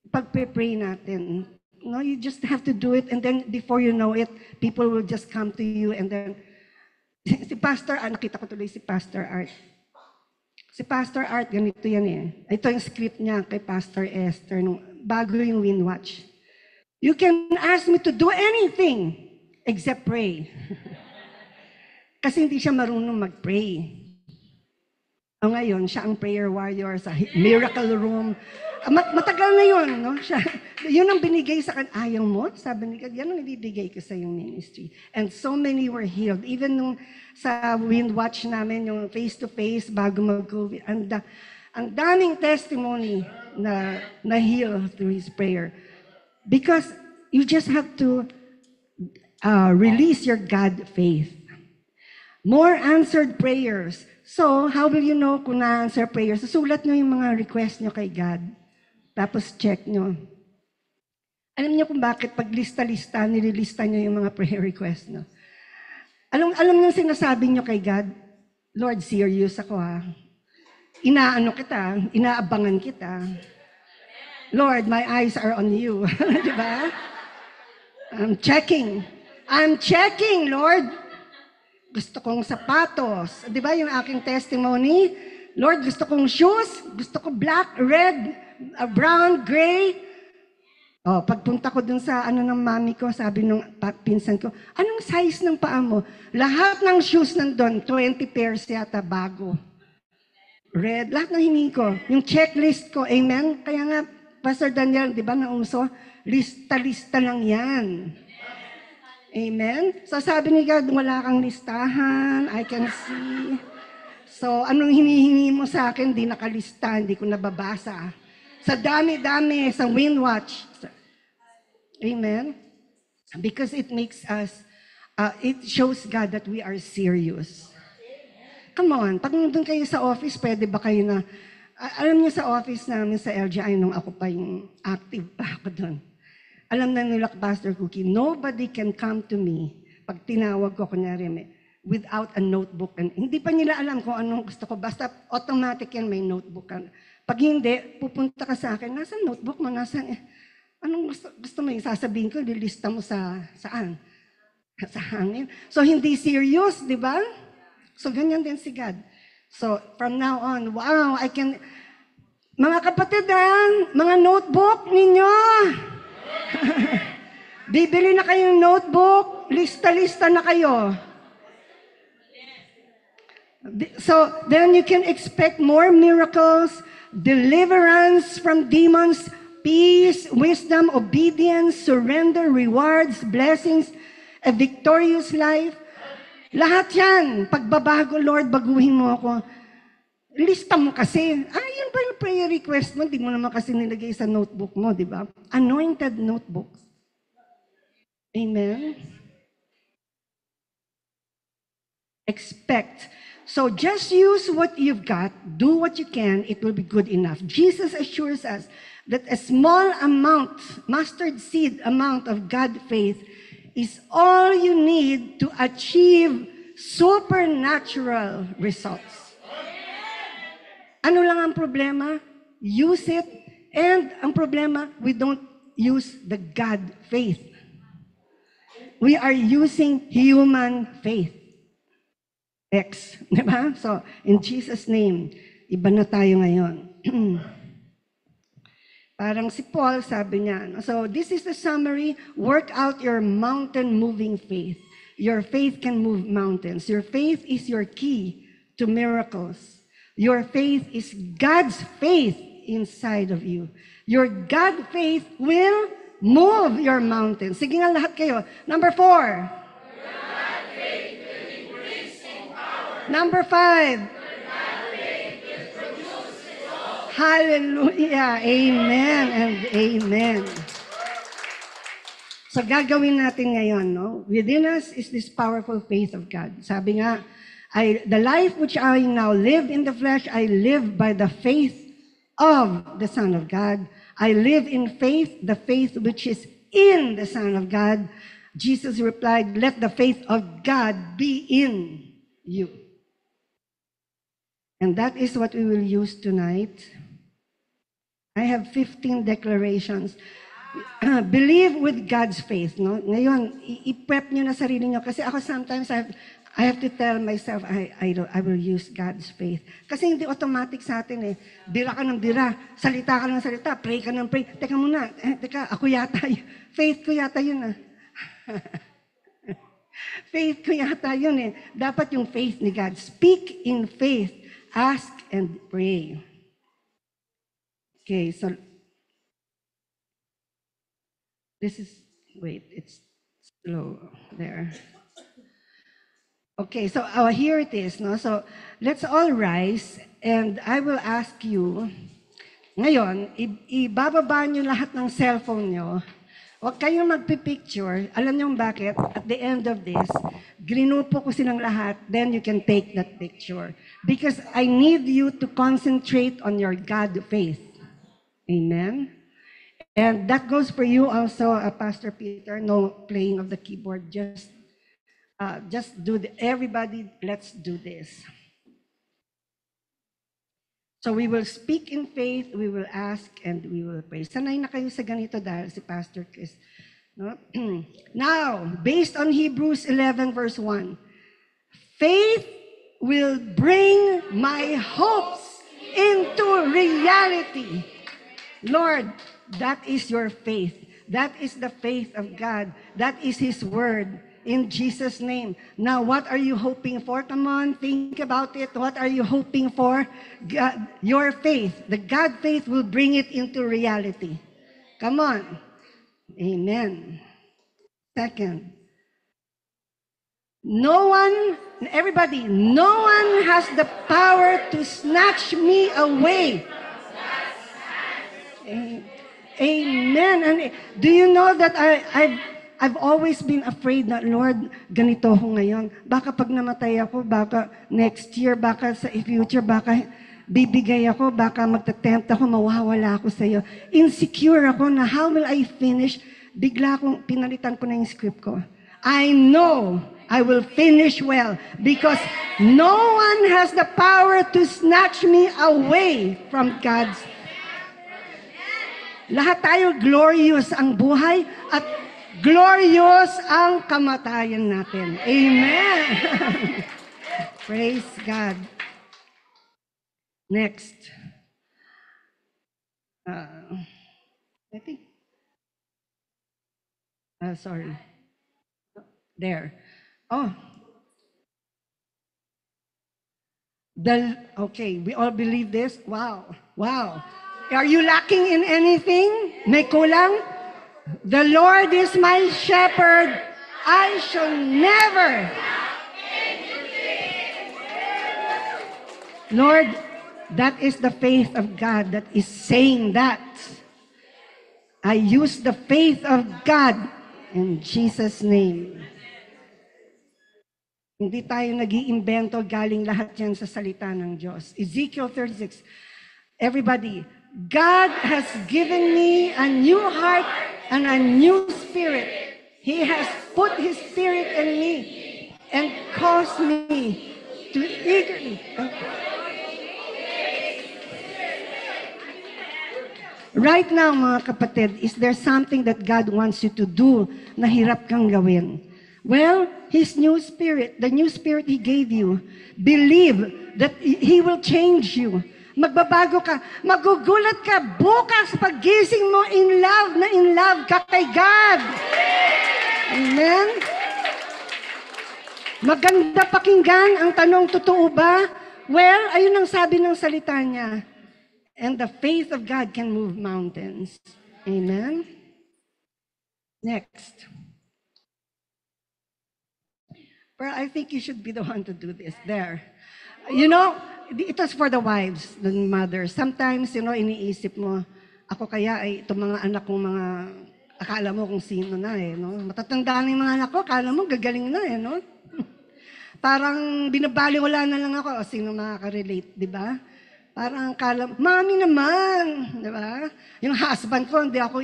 Pag-pray natin. No, you just have to do it and then before you know it, people will just come to you and then, si Pastor Art, nakita ko tuloy si Pastor Art. Si Pastor Art, ganito yan eh. Ito yung script niya kay Pastor Esther, bago yung Winwatch. You can ask me to do anything except pray. Kasi hindi siya marunong mag-pray. O ngayon, siya ang prayer warrior sa miracle room. Matagal na yun, no? Yun ang binigay sa akin. Ayaw mo? Sabi ni God, yan ang ibibigay ko sa yung ministry. And so many were healed. Even nung sa Windwatch namin, yung face-to-face, bago mag-COVID, ang daming testimony na heal through His prayer. Because you just have to release your God faith. More answered prayers. So, how will you know kung na-answer prayers? Susulat nyo yung mga request nyo kay God. Tapos check nyo. Alam niyo kung bakit pag lista-lista, nililista nyo yung mga prayer request nyo. Alam niyo sinasabi nyo kay God, Lord, serious ako ha. Inaano kita, inaabangan kita. Lord, my eyes are on you. Diba? I'm checking, Lord. Gusto kong sapatos. Di ba yung aking testimony? Lord, gusto kong shoes. Gusto ko black, red, brown, gray. Pagpunta ko dun sa ng mami ko, sabi nung pinsan ko, anong size ng paa mo? Lahat ng shoes nandun, 20 pairs yata bago. Red, lahat ng hiningi ko. Yung checklist ko, amen? Kaya nga, Pastor Daniel, di ba nauso? Lista-lista lang yan. Amen? So sabi ni God, wala kang listahan, I can see. So anong hinihingi mo sa akin, di nakalista, hindi ko nababasa. Sa dami-dami, sa Windwatch. Amen? Because it makes us, it shows God that we are serious. Come on, pag nandun kayo sa office, pwede ba kayo na, alam niyo sa office namin sa LGI, nung ako pa yung active pa ako doon. Alam na nila, Pastor Cookie, nobody can come to me pag tinawag ko, kunyari, without a notebook. And hindi pa nila alam kung anong gusto ko. Basta automatic yan, may notebook ka. Pag hindi, pupunta ka sa akin, nasa notebook mo, anong gusto mo? Sasabihin ko, lilista mo saan? Sa hangin. So, hindi serious, di ba? So, ganyan din si God. So, from now on, wow, mga kapatid, mga notebook ninyo, bibili na kayong notebook, lista-lista na kayo. So, then you can expect more miracles, deliverance from demons, peace, wisdom, obedience, surrender, rewards, blessings, a victorious life. Lahat yan. Pagbabago, Lord, baguhin mo ako. Lista mo kasi. Yun ba yung prayer request mo? Hindi mo naman kasi nilagay sa notebook mo, di ba? Anointed notebooks. Amen? Expect. So just use what you've got, do what you can, it will be good enough. Jesus assures us that a small amount, mustard seed amount of God faith is all you need to achieve supernatural results. Ano lang ang problema? Use it. And ang problema, we don't use the God faith. We are using human faith. Di ba? So, in Jesus' name, iba na tayo ngayon. Parang si Paul, sabi niya. So, this is the summary. Work out your mountain-moving faith. Your faith can move mountains. Your faith is your key to miracles. Your faith is God's faith inside of you. Your God faith will move your mountains. Sige nga lahat kayo. Number 4. Your God faith will increase in power. Number 5. Your God faith will produce results. Hallelujah. Amen and amen. So gagawin natin ngayon, no? Within us is this powerful faith of God. Sabi nga, the life which I now live in the flesh, I live by the faith of the Son of God. I live in faith, the faith which is in the Son of God. Jesus replied, let the faith of God be in you. And that is what we will use tonight. I have 15 declarations. Believe with God's faith. No? Ngayon, i-prep nyo na sarili nyo. Kasi ako sometimes I have to tell myself, I will use God's faith. Kasi hindi automatic sa atin eh. Bira ka ng bira, salita ka ng salita, pray ka ng pray. Teka muna, ako yata, faith ko yata yun ah. Faith ko yata yun eh. Dapat yung faith ni God. Speak in faith, ask and pray. Okay, so This is, wait, it's slow there. Okay, so here it is. No? So let's all rise and I will ask you, ngayon, ibababa nyo lahat ng cellphone nyo. Huwag kayong magpipicture. Alam nyo bakit? At the end of this, grinupo ko silang lahat, then you can take that picture. Because I need you to concentrate on your God faith. Amen? And that goes for you also, Pastor Peter, no playing of the keyboard, just do everybody, let's do this. So we will speak in faith, we will ask, and we will pray. Sanay na kayo sa ganito dahil si Pastor Chris. No? Now, based on Hebrews 11 verse 1, faith will bring my hopes into reality. Lord, that is your faith. That is the faith of God. That is His word. In Jesus' name. Now, what are you hoping for? Come on, think about it. What are you hoping for? God, your faith. The God faith will bring it into reality. Come on. Amen. Second, no one has the power to snatch me away. Amen. And do you know that I've always been afraid na, Lord, ganito ako ngayon. Baka pag namatay ako, baka next year, baka sa future, baka bibigay ako, baka magtatempt ako, mawawala ako sa iyo. Insecure ako na how will I finish? Bigla akong pinalitan ko na yung script ko. I know I will finish well because no one has the power to snatch me away from God's. Lahat tayo glorious ang buhay at glorious ang kamatayan natin. Amen. Praise God. Next. I think. Sorry. There. Oh. Okay, we all believe this? Wow. Wow. Are you lacking in anything? May kulang? The Lord is my shepherd. I shall never. Lord, that is the faith of God that is saying that. I use the faith of God in Jesus' name. Hindi tayo nag-iimbento, galing lahat yan sa salita ng Diyos. Ezekiel 36. Everybody, God has given me a new heart and a new spirit. He has put His spirit in me and caused me to eagerly. Right now, mga kapatid, is there something that God wants you to do na hirap kang gawin? Well, His new spirit, the new spirit He gave you, believe that He will change you. Magbabago ka. Magugulat ka bukas paggising mo in love ka kay God. Amen? Maganda pakinggan ang tanong, totoo ba? Well, ayun ang sabi ng salita niya. And the faith of God can move mountains. Amen? Next. Well, I think you should be the one to do this. There. You know, it was for the wives, the mothers. Sometimes, iniisip mo, ako kaya ay itong mga anak kong mga, akala mo kung sino na no? Matatanda na yung mga anak ko, akala mo gagaling na no? Parang binabaliwala na lang ako, o sino makaka-relate, di ba? Parang akala, mami naman, di ba? Yung husband ko, hindi ako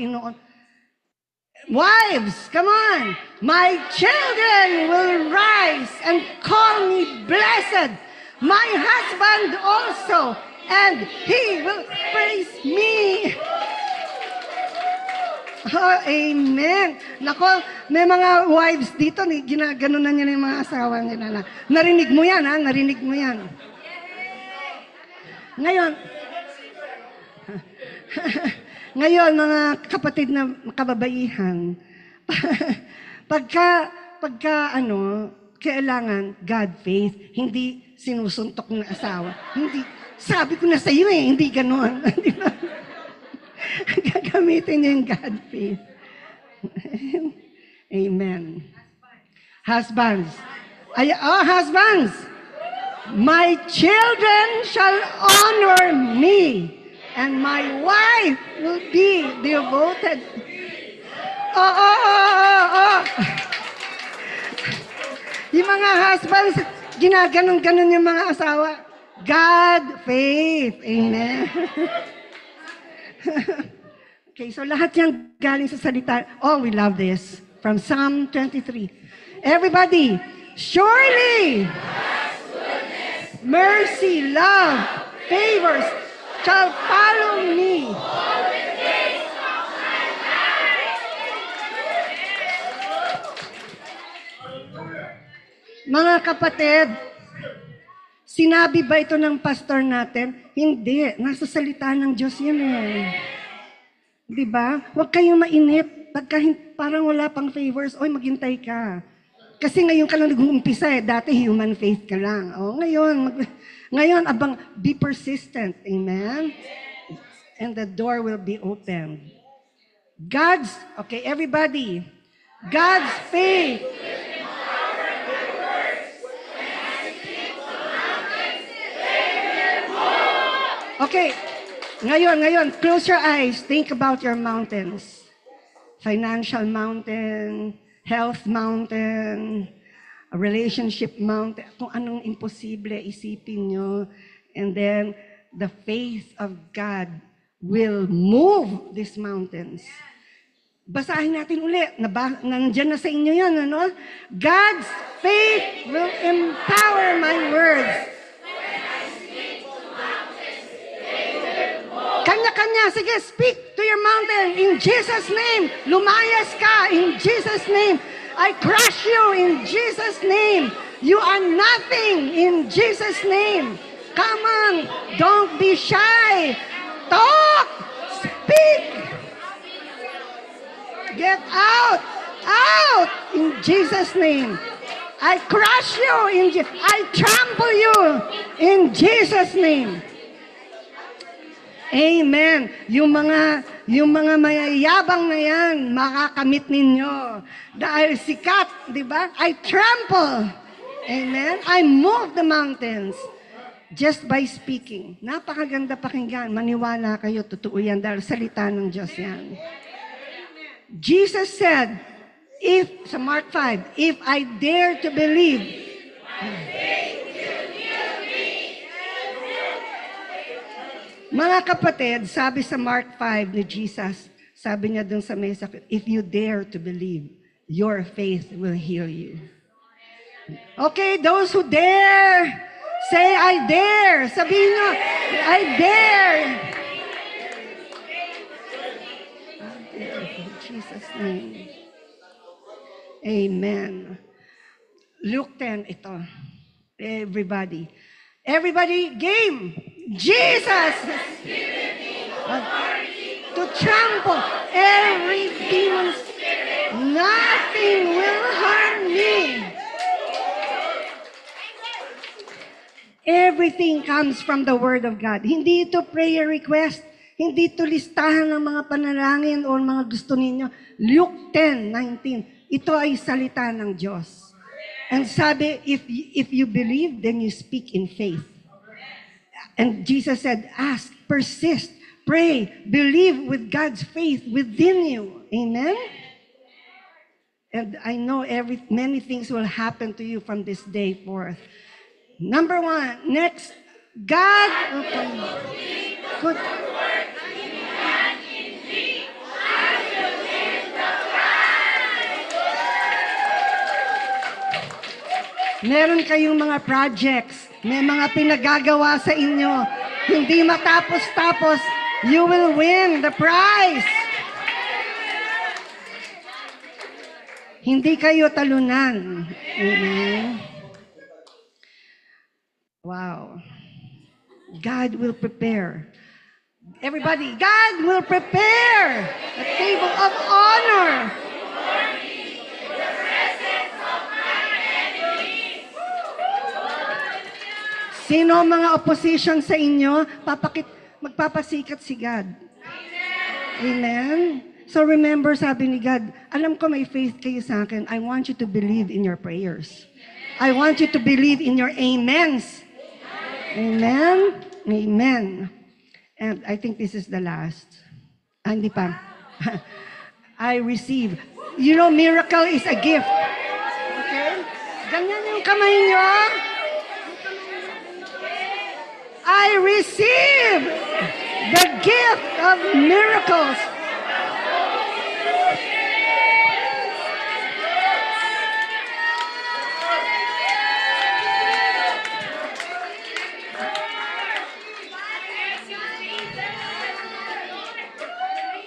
Wives, come on! My children will rise and call me blessed. My husband also, and he will praise me. Oh, amen. Nako, may mga wives dito, ginaganon na niya yung mga asawa nila. Narinig mo yan, ha? Narinig mo yan. Ngayon, mga kapatid na kababaihan, kailangan God faith, hindi sinusuntok ng asawa. Hindi, sabi ko na sa iyo hindi ganoon. Di ba? Gagamitin niya yung God faith. Amen. Husbands. Husbands! My children shall honor me, and my wife will be devoted. Yung mga husbands, ginaganon-ganon yung mga asawa. God, faith. Amen. Okay, so lahat yan galing sa salita. Oh, we love this. From Psalm 23. Everybody, surely mercy, love, favors shall follow me. Mga kapatid, sinabi ba ito ng pastor natin? Hindi. Nasa salita ng Diyos yan eh. Diba? Huwag kayong mainip. Pagka parang wala pang favors, oy, maghintay ka. Kasi ngayon ka lang nag-uumpisa eh. Dati human faith ka lang. Ngayon, be persistent. Amen? And the door will be opened. Okay, everybody. God's faith. Okay, ngayon, close your eyes. Think about your mountains. Financial mountain, health mountain, a relationship mountain, kung anong imposible, isipin nyo. And then, the faith of God will move these mountains. Basahin natin ulit. Nandiyan na sa inyo yan, ano? God's faith will empower my words. Kanya-kanya, sige, speak to your mountain in Jesus' name. Lumayas ka in Jesus' name. I crush you in Jesus' name. You are nothing in Jesus' name. Come on, don't be shy. Talk, speak. Get out in Jesus' name. I crush you I trample you in Jesus' name. Amen. Yung mga mayayabang na yan, makakamit ninyo. Dahil sikat, di ba? I trample. Amen. I move the mountains just by speaking. Napakaganda pakinggan. Maniwala kayo, totoo yan dahil salita ng Diyos yan. Jesus said, sa Mark 5, if I dare to believe, mga kapatid, sabi sa Mark 5 ni Jesus, sabi niya dun sa mesa, if you dare to believe, your faith will heal you. Okay, those who dare, say, I dare. Sabihin nyo, I dare. In Jesus' name. Amen. Luke 10, ito. Everybody, game. Jesus has given me authority to trample every demon spirit. Nothing will harm me. Everything comes from the Word of God. Hindi ito prayer request. Hindi ito listahan ng mga panalangin o mga gusto ninyo. Luke 10:19. Ito ay salita ng Diyos. And sabi, if you believe, then you speak in faith. And Jesus said, ask, persist, pray, believe with God's faith within you. Amen? And I know many things will happen to you from this day forth. Number 1, next, God will come. Good. Meron kayong mga projects, may mga pinagagawa sa inyo, hindi matapos-tapos, you will win the prize. Hindi kayo talunan. Amen. Wow. God will prepare. Everybody, God will prepare a table of honor. Sino mga opposition sa inyo, magpapasikat si God. Amen. So remember, sabi ni God, alam ko may faith kayo sa akin. I want you to believe in your prayers. I want you to believe in your amens. Amen? Amen. And I think this is the last. Hindi pa. I receive. You know, miracle is a gift. Okay? Ganyan yung kamay nyo. I receive the gift of miracles.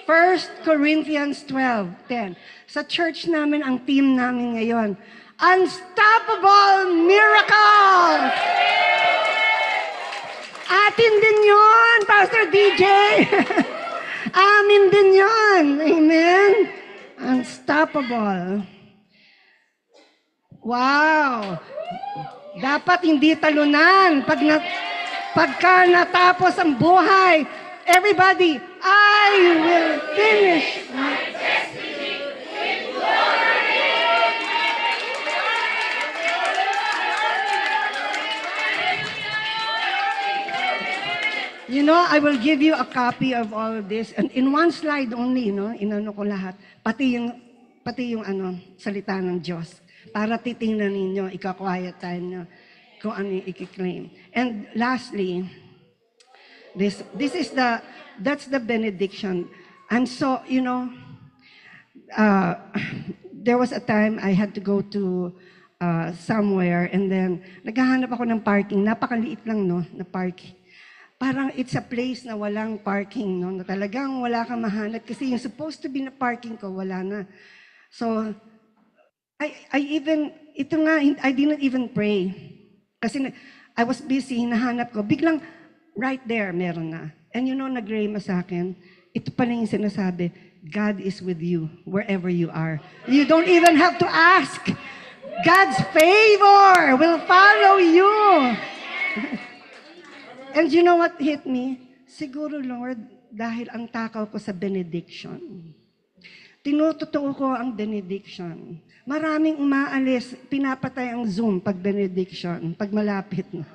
First Corinthians 12:10. Sa church namin, ang team namin ngayon, Unstoppable Miracles! Atin din yon, Pastor DJ. Amin din yon. Amen? Unstoppable. Wow! Dapat hindi talunan. Pagka natapos ang buhay, everybody, I will finish my destiny with glory. You know, I will give you a copy of all of this. And in one slide only, no, inano ko lahat. Pati yung salita ng Diyos. Para titingnan ninyo, ika-quiet time nyo kung ano yung i-claim. And lastly, that's the benediction. I'm so, there was a time I had to go to somewhere and then naghahanap ako ng parking. Napakaliit lang, no, na parking. Parang it's a place na walang parking, no, na talagang wala kang mahanap kasi yung supposed to be na parking ko, wala na. So, I didn't even pray. Kasi I was busy, hinahanap ko. Biglang, right there, meron na. And nag-rema sa akin, ito pala yung sinasabi, God is with you wherever you are. You don't even have to ask. God's favor will follow you. And you know what hit me? Siguro, Lord, dahil ang takaw ko sa benediction. Tinutotoo ko ang benediction. Maraming umaalis, pinapatay ang Zoom pag benediction, pag malapit na.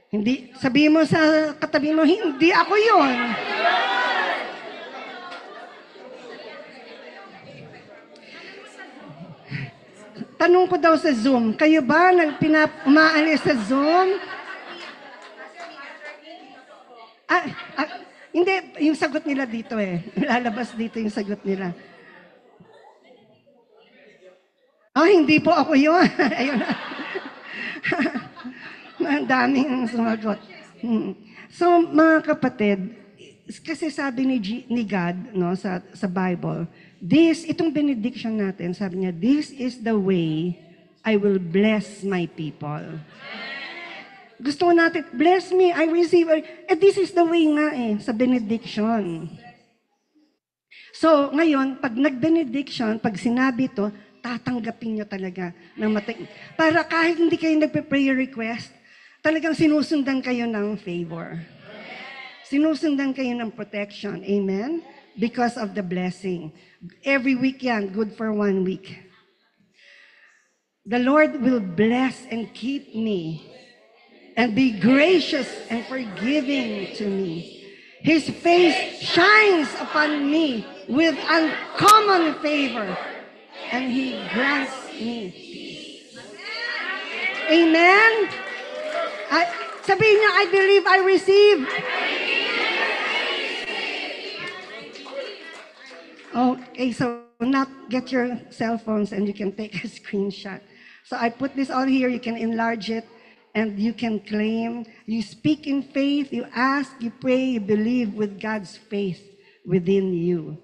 Hindi, sabihin mo sa katabi mo, hindi ako yun. Tanong ko daw sa Zoom, kayo ba umaalis sa Zoom? Hindi, yung sagot nila dito lalabas dito yung sagot nila. Hindi po ako yun. Ayun. Ang daming sumagot. So, mga kapatid, kasi sabi ni God, no, sa Bible, itong benediction natin, sabi niya, this is the way I will bless my people. Gusto natin, bless me, I receive. This is the way nga sa benediction. So, ngayon, pag nag-benediction, pag sinabi ito, tatanggapin nyo talaga ng para kahit hindi kayo nagpe-prayer request, talagang sinusundan kayo ng favor. Sinusundan kayo ng protection. Amen? Because of the blessing. Every week yan, good for 1 week. The Lord will bless and keep me and be gracious and forgiving to me. His face shines upon me with uncommon favor and He grants me peace. Amen? Sabihin niya, I believe, I receive. Okay, so now get your cell phones and you can take a screenshot. So I put this all here, you can enlarge it, and you can claim. You speak in faith, you ask, you pray, you believe with God's faith within you.